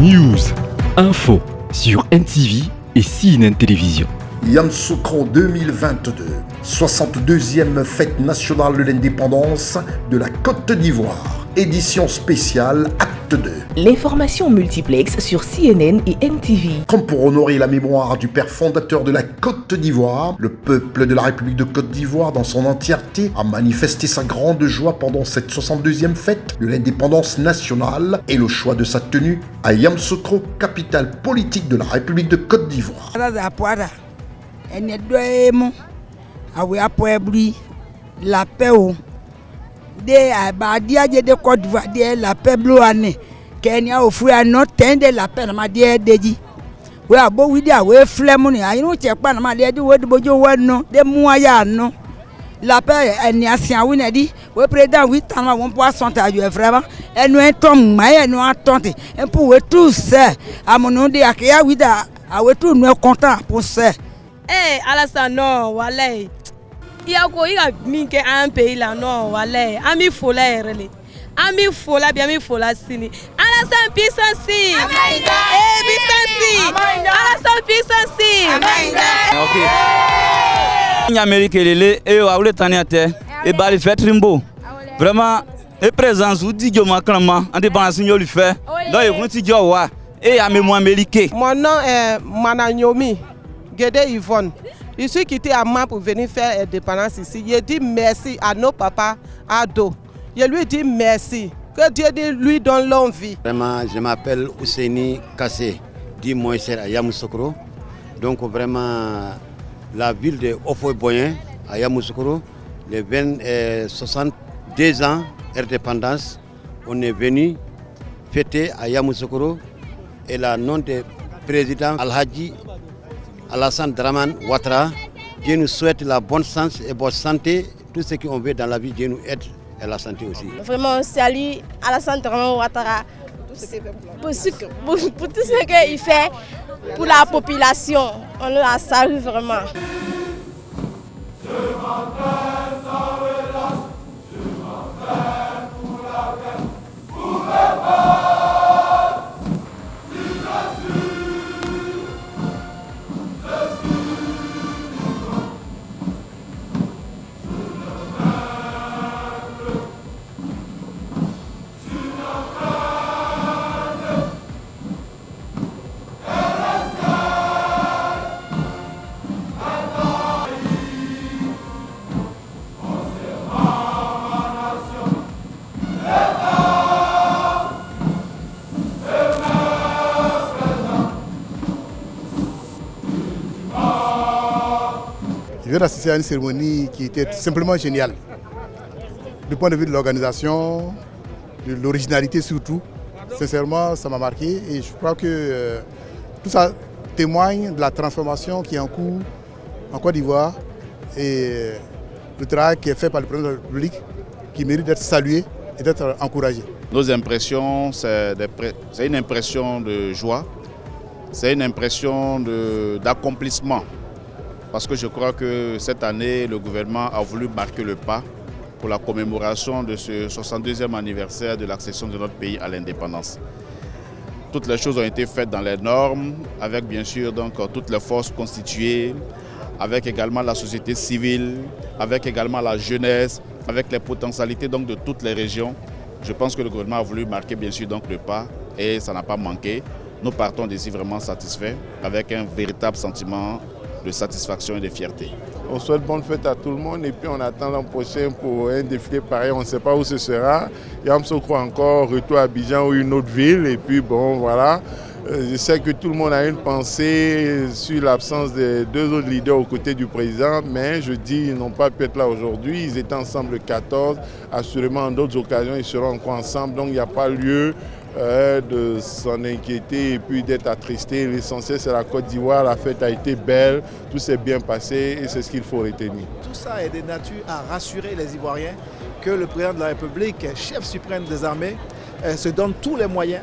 News, info sur NTV et CNN Télévision. Yamoussoukro 2022, 62e fête nationale de l'indépendance de la Côte d'Ivoire, édition spéciale Acte 2. L'information multiplex sur CNN et NTV. Comme pour honorer la mémoire du père fondateur de la Côte d'Ivoire, le peuple de la République de Côte d'Ivoire dans son entièreté a manifesté sa grande joie pendant cette 62e fête de l'indépendance nationale et le choix de sa tenue à Yamoussoukro, capitale politique de la République de Côte d'Ivoire. La paix de abadia de Côte d'Ivoire de la paix bloane Kenya ofu ano tende la paix na de deji we abo we dia we flem ni ayinu che pa na ma de we de bojo we no de muaya no la paix eni asian we na di we président we tan ma won po asonte ajo vraiment enu entom mai enu atonte en pour we tout ça amono de akia we da awe tout nous content pour ça. Alassane non walay iya ko ira minke un pays là non walay ami fola rele ami fola bien ami fola sini Alassane puissance Alassane puissance OK Amérique lele e awle taniate e bali fetrimbo vraiment e présence ou di joma clama indépendance ñoo lui fait donc e ko ti jo wa e amemo américain. Mon nom est Mananyomi Guédé Yvonne. Je suis quitté à Mans pour venir faire indépendance ici. Je dis merci à nos papas ados. Je lui dis merci. Que Dieu lui donne longue vie. Vraiment, je m'appelle Ousseini Kassé, dit Moïse à Yamoussoukro. Donc vraiment, la ville de Ofoy-Boyen à Yamoussoukro, les 62 ans d'indépendance, on est venu fêter à Yamoussoukro et le nom du président Al-Hadji Alassane Draman Ouattara. Dieu nous souhaite la bonne chance et bonne santé. Tout ce qu'on veut dans la vie, Dieu nous aide et la santé aussi. Vraiment, salut Alassane Draman Ouattara pour tout ce qu'il fait pour la population. On le salue vraiment. Je viens d'assister à une cérémonie qui était simplement géniale. Du point de vue de l'organisation, de l'originalité surtout, sincèrement, ça m'a marqué et je crois que tout ça témoigne de la transformation qui est en cours en Côte d'Ivoire et le travail qui est fait par le président de la République qui mérite d'être salué et d'être encouragé. Nos impressions, c'est une impression de joie, c'est une impression d'accomplissement. Parce que je crois que cette année, le gouvernement a voulu marquer le pas pour la commémoration de ce 62e anniversaire de l'accession de notre pays à l'indépendance. Toutes les choses ont été faites dans les normes, avec bien sûr donc, toutes les forces constituées, avec également la société civile, avec également la jeunesse, avec les potentialités donc, de toutes les régions. Je pense que le gouvernement a voulu marquer bien sûr donc, le pas et ça n'a pas manqué. Nous partons d'ici vraiment satisfaits, avec un véritable sentiment de satisfaction et de fierté. On souhaite bonne fête à tout le monde et puis on attend l'an prochain pour un défilé pareil, on ne sait pas où ce sera. Yamoussoukro encore, retour à Abidjan ou une autre ville et puis bon voilà. Je sais que tout le monde a une pensée sur l'absence des deux autres leaders aux côtés du président, mais je dis ils n'ont pas pu être là aujourd'hui, ils étaient ensemble le 14, assurément en d'autres occasions ils seront encore ensemble, donc il n'y a pas lieu de s'en inquiéter et puis d'être attristé. L'essentiel c'est la Côte d'Ivoire, la fête a été belle, tout s'est bien passé et c'est ce qu'il faut retenir. Tout ça est de nature à rassurer les Ivoiriens que le président de la République, chef suprême des armées, se donne tous les moyens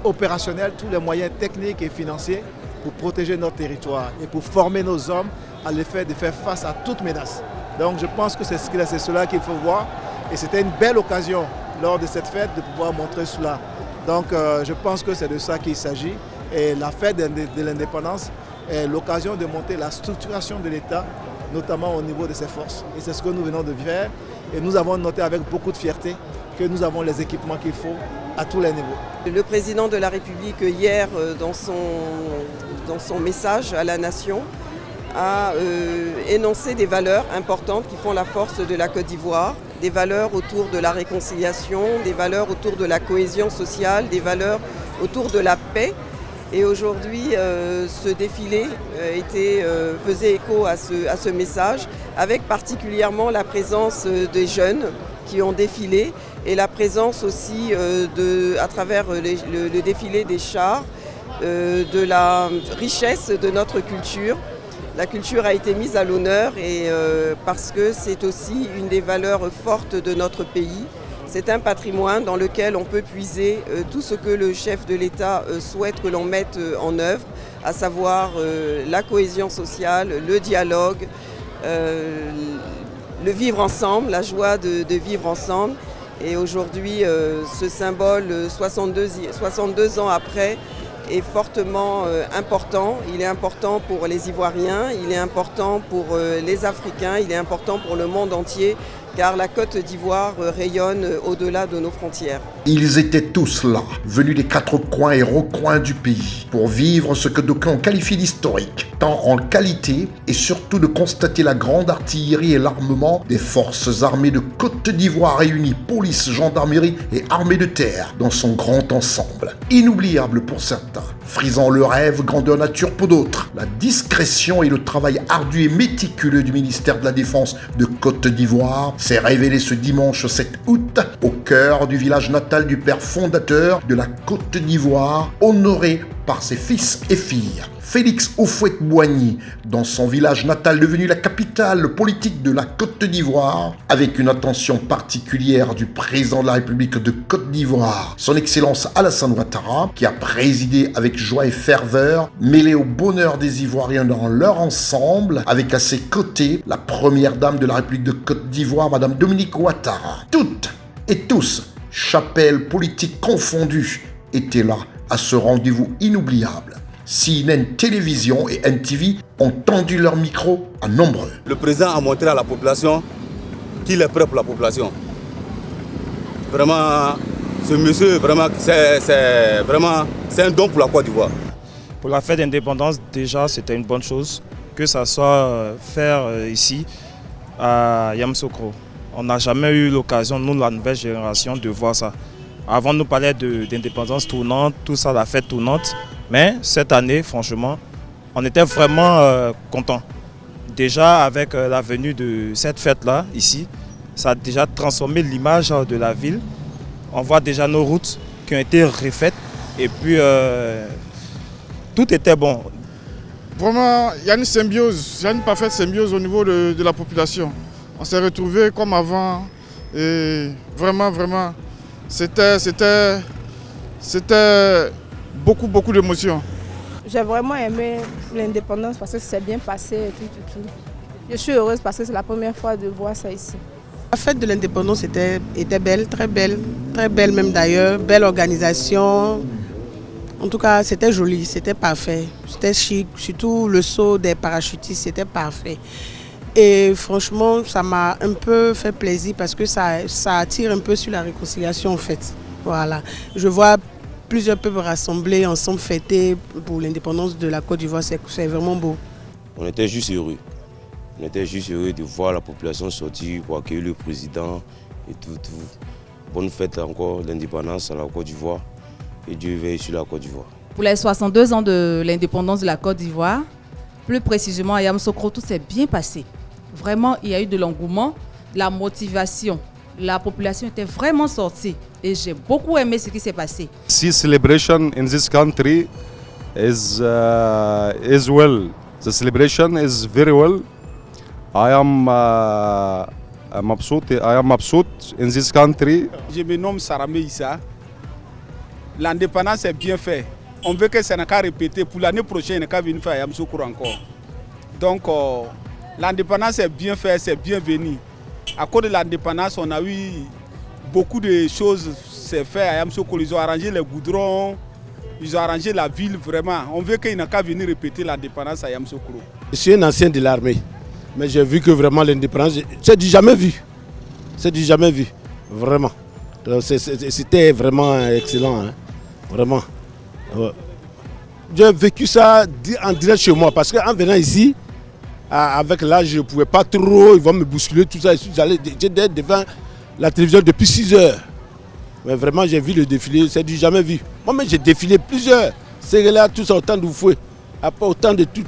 opérationnels, tous les moyens techniques et financiers pour protéger notre territoire et pour former nos hommes à l'effet de faire face à toute menace. Donc je pense que c'est cela qu'il faut voir et c'était une belle occasion lors de cette fête de pouvoir montrer cela Donc je pense que c'est de ça qu'il s'agit. Et la fête de l'indépendance est l'occasion de monter la structuration de l'État, notamment au niveau de ses forces. Et c'est ce que nous venons de faire. Et nous avons noté avec beaucoup de fierté que nous avons les équipements qu'il faut à tous les niveaux. Le président de la République, hier, dans son message à la nation, a énoncé des valeurs importantes qui font la force de la Côte d'Ivoire, des valeurs autour de la réconciliation, des valeurs autour de la cohésion sociale, des valeurs autour de la paix. Et aujourd'hui, ce défilé faisait écho à ce message, avec particulièrement la présence des jeunes qui ont défilé et la présence aussi, à travers le défilé des chars, de la richesse de notre culture. La culture a été mise à l'honneur et parce que c'est aussi une des valeurs fortes de notre pays. C'est un patrimoine dans lequel on peut puiser tout ce que le chef de l'État souhaite que l'on mette en œuvre, à savoir la cohésion sociale, le dialogue, le vivre ensemble, la joie de vivre ensemble. Et aujourd'hui, ce symbole, 62 ans après, est fortement important. Il est important pour les Ivoiriens, il est important pour les Africains, il est important pour le monde entier, car la Côte d'Ivoire rayonne au-delà de nos frontières. Ils étaient tous là, venus des quatre coins et recoins du pays, pour vivre ce que d'aucuns qualifient d'historique, tant en qualité et surtout de constater la grande artillerie et l'armement des forces armées de Côte d'Ivoire réunies, police, gendarmerie et armée de terre, dans son grand ensemble. Inoubliable pour certains, frisant le rêve, grandeur nature pour d'autres. La discrétion et le travail ardu et méticuleux du ministère de la Défense de Côte d'Ivoire s'est révélé ce dimanche 7 août au cœur du village natal du père fondateur de la Côte d'Ivoire, honoré par ses fils et filles. Félix Houphouët-Boigny, dans son village natal devenu la capitale politique de la Côte d'Ivoire, avec une attention particulière du président de la République de Côte d'Ivoire, son Excellence Alassane Ouattara, qui a présidé avec joie et ferveur, mêlé au bonheur des Ivoiriens dans leur ensemble, avec à ses côtés la première dame de la République de Côte d'Ivoire, Madame Dominique Ouattara. Toutes et tous, chapelles politiques confondues, étaient là à ce rendez-vous inoubliable. CNN Télévision et NTV ont tendu leur micro à nombreux. Le président a montré à la population qu'il est prêt pour la population. Vraiment, ce monsieur, vraiment, c'est un don pour la Côte d'Ivoire. Pour la fête d'indépendance, déjà, c'était une bonne chose que ça soit fait ici à Yamoussoukro. On n'a jamais eu l'occasion, nous, la nouvelle génération, de voir ça. Avant, nous parlait d'indépendance tournante, tout ça, la fête tournante. Mais cette année, franchement, on était vraiment contents. Déjà, avec la venue de cette fête-là, ici, ça a déjà transformé l'image de la ville. On voit déjà nos routes qui ont été refaites. Et puis, tout était bon. Vraiment, il y a une symbiose, il y a une parfaite symbiose au niveau de la population. On s'est retrouvés comme avant. Et vraiment, c'était beaucoup d'émotions. J'ai vraiment aimé l'indépendance parce que c'est bien passé et tout. Je suis heureuse parce que c'est la première fois de voir ça ici. La fête de l'indépendance était belle, très belle même d'ailleurs, belle organisation. En tout cas, c'était joli, c'était parfait, c'était chic, surtout le saut des parachutistes, c'était parfait. Et franchement, ça m'a un peu fait plaisir parce que ça attire un peu sur la réconciliation en fait. Voilà, je vois plusieurs peuples rassemblés, ensemble fêter pour l'indépendance de la Côte d'Ivoire, c'est vraiment beau. On était juste heureux. On était juste heureux de voir la population sortir pour accueillir le président et tout. Bonne fête encore l'indépendance à la Côte d'Ivoire et Dieu veille sur la Côte d'Ivoire. Pour les 62 ans de l'indépendance de la Côte d'Ivoire, plus précisément à Yamoussoukro, tout s'est bien passé. Vraiment, il y a eu de l'engouement, de la motivation. La population était vraiment sortie et j'ai beaucoup aimé ce qui s'est passé. See celebration in this country is well. The celebration is very well. I am mabsout in this country. Je me nomme Saramé Issa. L'indépendance est bien fait. On veut que ça n'a qu'à répéter. Pour l'année prochaine, il n'a qu'à venir faire Yamoussoukro encore. Donc, l'indépendance est bien fait, c'est bienvenu. À cause de l'indépendance, on a eu beaucoup de choses s'est fait à Yamoussoukro. Ils ont arrangé les goudrons, ils ont arrangé la ville vraiment. On veut qu'il n'a qu'à venir répéter l'indépendance à Yamoussoukro. Je suis un ancien de l'armée, mais j'ai vu que vraiment l'indépendance, c'est du jamais vu. C'est du jamais vu, vraiment. C'était vraiment excellent, hein. Vraiment. Ouais. J'ai vécu ça en direct chez moi parce qu'en venant ici, avec l'âge, je ne pouvais pas trop, ils vont me bousculer, tout ça. J'étais devant la télévision depuis 6 heures. Mais vraiment, j'ai vu le défilé, c'est du jamais vu. Moi-même, j'ai défilé plusieurs. C'est là, tout ça, autant de fouet, autant de tout.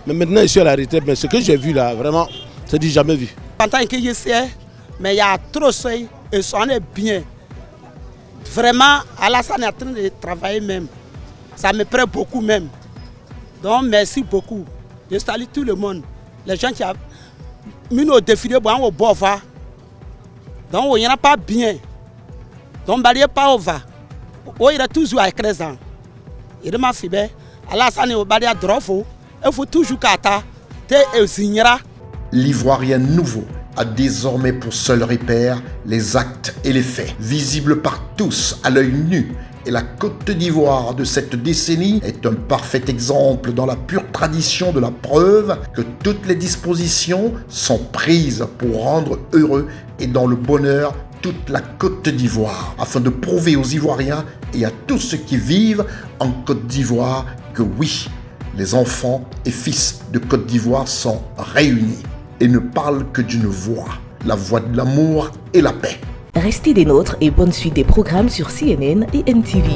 Mais maintenant, je suis à la retraite. Mais ce que j'ai vu là, vraiment, c'est du jamais vu. En tant que je sais, mais il y a trop de choses et ça en est bien. Vraiment, Alassane est en train de travailler même. Ça me plaît beaucoup même. Donc, merci beaucoup. Je salue tout le monde. Les gens qui ont mis nos défilés au Bova. Donc, il n'y en a pas bien. Donc, il n'y a pas au va. Il est toujours avec les gens. Il m'a fait bien. Alassane est à Drofo. Il faut toujours qu'à L'Ivoirien nouveau a désormais pour seul repère les actes et les faits, visibles par tous à l'œil nu. Et la Côte d'Ivoire de cette décennie est un parfait exemple dans la pure tradition de la preuve que toutes les dispositions sont prises pour rendre heureux et dans le bonheur toute la Côte d'Ivoire, afin de prouver aux Ivoiriens et à tous ceux qui vivent en Côte d'Ivoire que oui, les enfants et fils de Côte d'Ivoire sont réunis et ne parlent que d'une voix, la voix de l'amour et la paix. Restez des nôtres et bonne suite des programmes sur CNN et NTV.